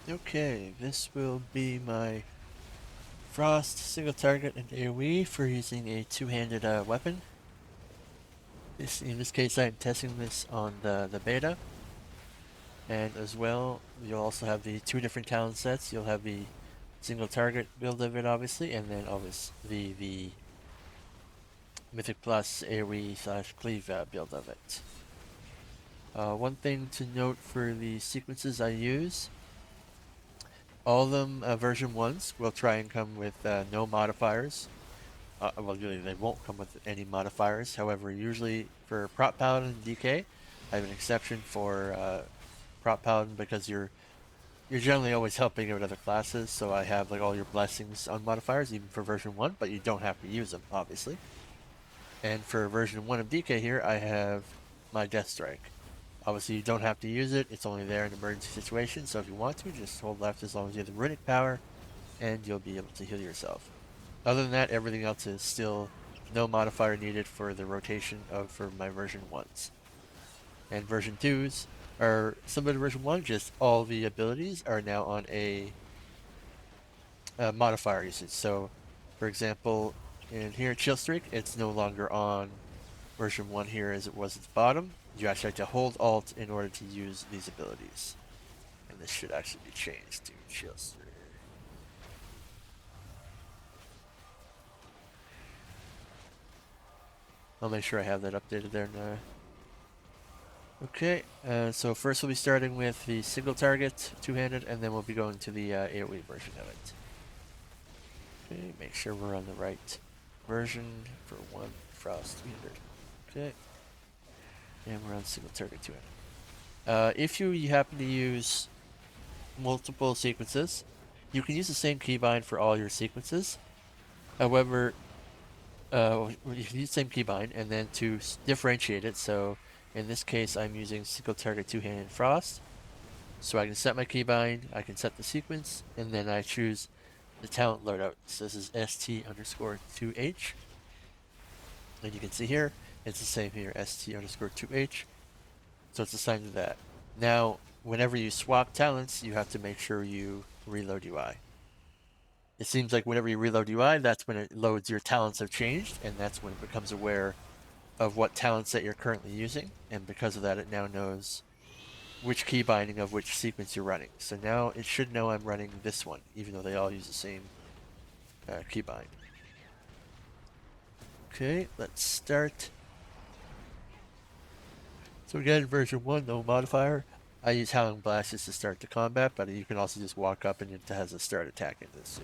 Okay, this will be my Frost single target and AOE for using a two-handed weapon. In this case, I'm testing this on the beta. And as well, you'll also have the two different talent sets. You'll have the single target build of it, obviously, and then obviously the Mythic Plus AoE slash cleave build of it. One thing to note for the sequences I use, all of them version 1s will try and come with no modifiers. Well, really, they won't come with any modifiers. However, usually for Prop Paladin and DK, I have an exception for Prop Paladin because you're generally always helping out other classes, so I have like all your blessings on modifiers, even for version 1, but you don't have to use them, obviously. And for version 1 of DK here, I have my Death Strike. Obviously, you don't have to use it, it's only there in emergency situations, so if you want to, just hold left as long as you have the runic power, and you'll be able to heal yourself. Other than that, everything else is still no modifier needed for the rotation for my version 1s. And version 2s are similar to version 1, just all the abilities are now on a modifier usage. So, for example, in here, Chill Streak, it's no longer on version 1 here as it was at the bottom. You actually have to hold Alt in order to use these abilities. And this should actually be changed to Chill Streak. I'll make sure I have that updated there now. Okay, so first we'll be starting with the single target, two-handed, and then we'll be going to the AoE version of it. Okay, make sure we're on the right version for one Frost 300. Okay, and we're on single target 200. If you happen to use multiple sequences, you can use the same keybind for all your sequences. However, you can use the same keybind, and then to differentiate it, so in this case, I'm using single target two-handed Frost. So I can set my keybind, I can set the sequence, and then I choose the talent loadout. So this is ST_2H. And you can see here, it's the same here, ST_2H. So it's assigned to that. Now, whenever you swap talents, you have to make sure you reload UI. It seems like whenever you reload UI, that's when it loads your talents have changed, and that's when it becomes aware of what talents that you're currently using. And because of that, it now knows which key binding of which sequence you're running. So now it should know I'm running this one, even though they all use the same keybind. Okay, let's start. So again, in version 1, no modifier. I use Howling Blast just to start the combat, but you can also just walk up and it has a start attack in this.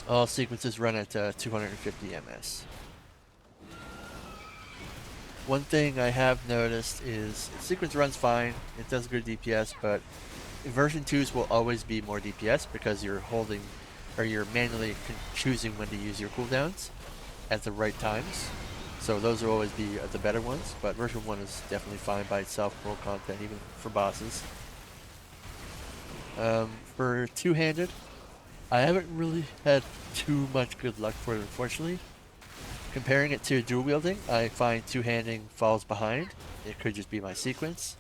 All sequences run at 250 ms. One thing I have noticed is sequence runs fine, it does good DPS, but version 2s will always be more DPS because you're holding, or you're manually choosing when to use your cooldowns at the right times. So those will always be the better ones, but version 1 is definitely fine by itself, full content, even for bosses. For two-handed, I haven't really had too much good luck for it, unfortunately. Comparing it to dual wielding, I find two-handing falls behind. It could just be my sequence.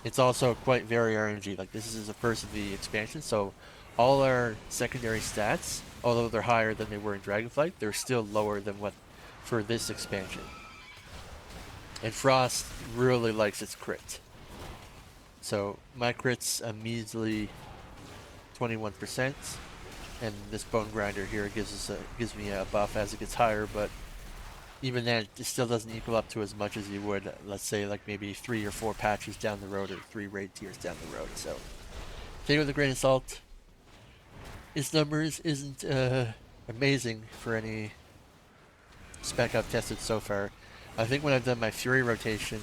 It's also quite very RNG. Like, this is the first of the expansion, so all our secondary stats, although they're higher than they were in Dragonflight, they're still lower than what for this expansion. And Frost really likes its crit. So my crit's a measly 21%, and this Bone Grinder here gives me a buff as it gets higher, but even then, it still doesn't equal up to as much as you would, let's say, like maybe 3 or 4 patches down the road or 3 raid tiers down the road. So take it with a grain of salt. Its numbers isn't amazing for any spec I've tested so far. I think when I've done my Fury rotation,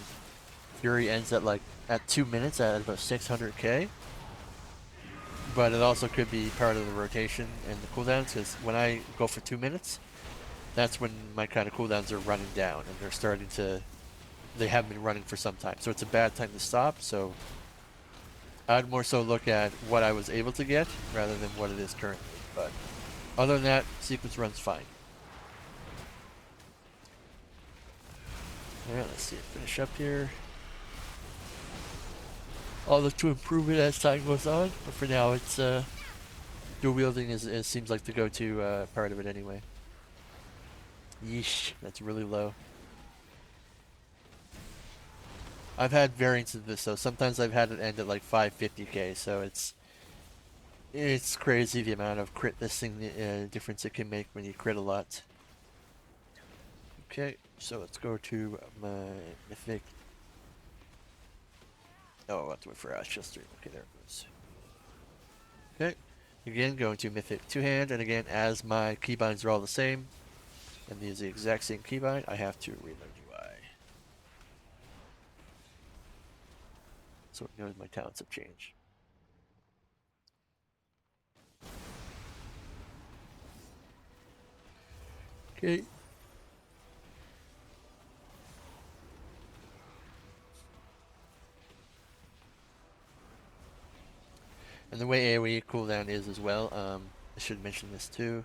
Fury ends at 2 minutes at about 600k. But it also could be part of the rotation and the cooldowns, because when I go for 2 minutes, that's when my kind of cooldowns are running down and they're starting to, they have been running for some time. So it's a bad time to stop. So I'd more so look at what I was able to get rather than what it is currently. But other than that, sequence runs fine. Alright, let's see it finish up here. I'll look to improve it as time goes on, but for now, it's dual wielding seems like the go-to part of it anyway. Yeesh, that's really low. I've had variants of this, so sometimes I've had it end at like 550k, so it's crazy the amount of crit this thing difference it can make when you crit a lot. Okay, so let's go to my mythic. Oh, I have to wait for Ashchester. Okay, there it goes. Okay, again going to mythic two-hand, and again as my keybinds are all the same, and these are the exact same keybind, I have to reload UI. So it knows my talents have changed. Okay. And the way AOE cooldown is as well, I should mention this too.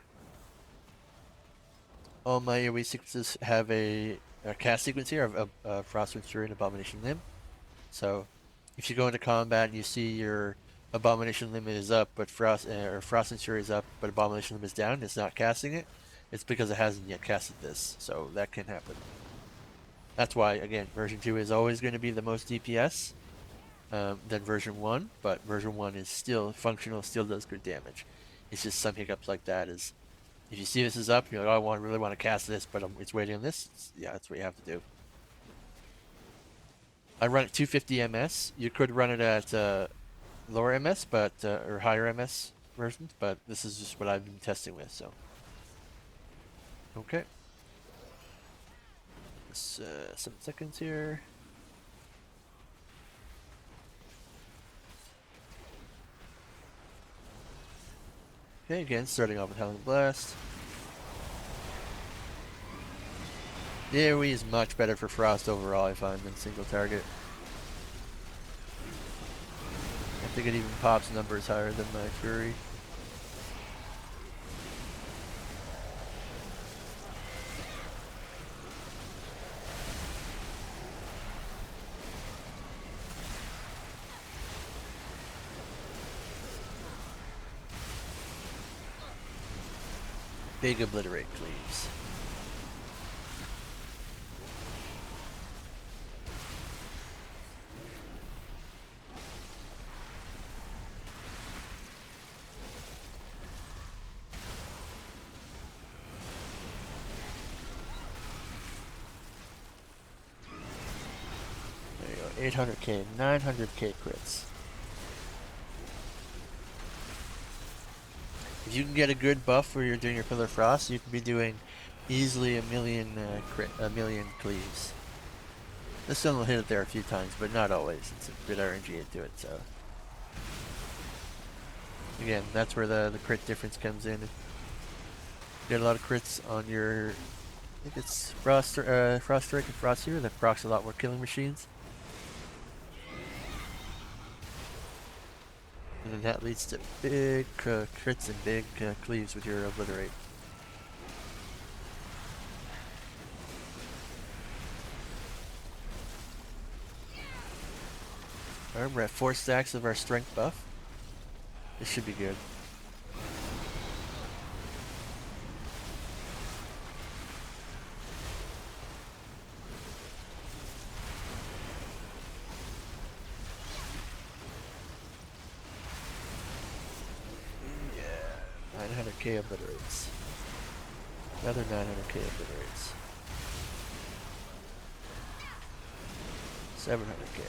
All my AOE sequences have a cast sequence here of Frost Fury and Abomination Limb. So if you go into combat and you see your Abomination Limb is up, but Frost Fury is up, but Abomination Limb is down, it's not casting it, it's because it hasn't yet casted this. So that can happen. That's why, again, version 2 is always going to be the most DPS than version 1, but version 1 is still functional, still does good damage. It's just some hiccups like that is, if you see this is up, you're like, oh, I really want to cast this, but it's waiting on this. Yeah, that's what you have to do. I run at 250 MS. You could run it at lower MS, but or higher MS versions, but this is just what I've been testing with, so. Okay. 7 seconds here. Okay, again, starting off with Howling Blast. The AoE is much better for Frost overall, I find, than single target. I think it even pops numbers higher than my Fury. Big Obliterate, please. There you go, 800k, 900k crits. If you can get a good buff where you're doing your Pillar Frost, you can be doing easily a million cleaves. This one will hit it there a few times, but not always. It's a bit RNG into it, so. Again, that's where the crit difference comes in. Get a lot of crits on your, I think it's Frost Strike and Frost Hero that procs a lot more killing machines. And then that leads to big crits and big cleaves with your Obliterate. Alright, we're at 4 stacks of our strength buff. This should be good. Yeah, 900k Obliterates. Another 900k Obliterates. 700k.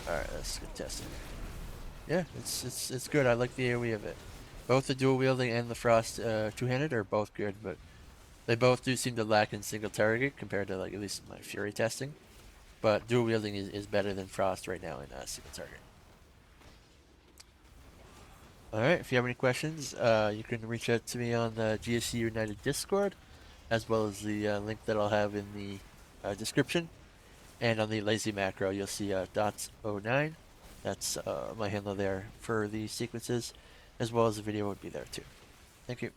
Alright, let's get testing. Yeah, it's good. I like the AoE of it. Both the dual wielding and the Frost two-handed are both good, but they both do seem to lack in single target compared to, like, at least my Fury testing. But dual wielding is better than Frost right now in single target. Alright, if you have any questions, you can reach out to me on the GSE United Discord, as well as the link that I'll have in the description. And on the lazy macro, you'll see .09. That's my handle there for the sequences, as well as the video would be there too. Thank you.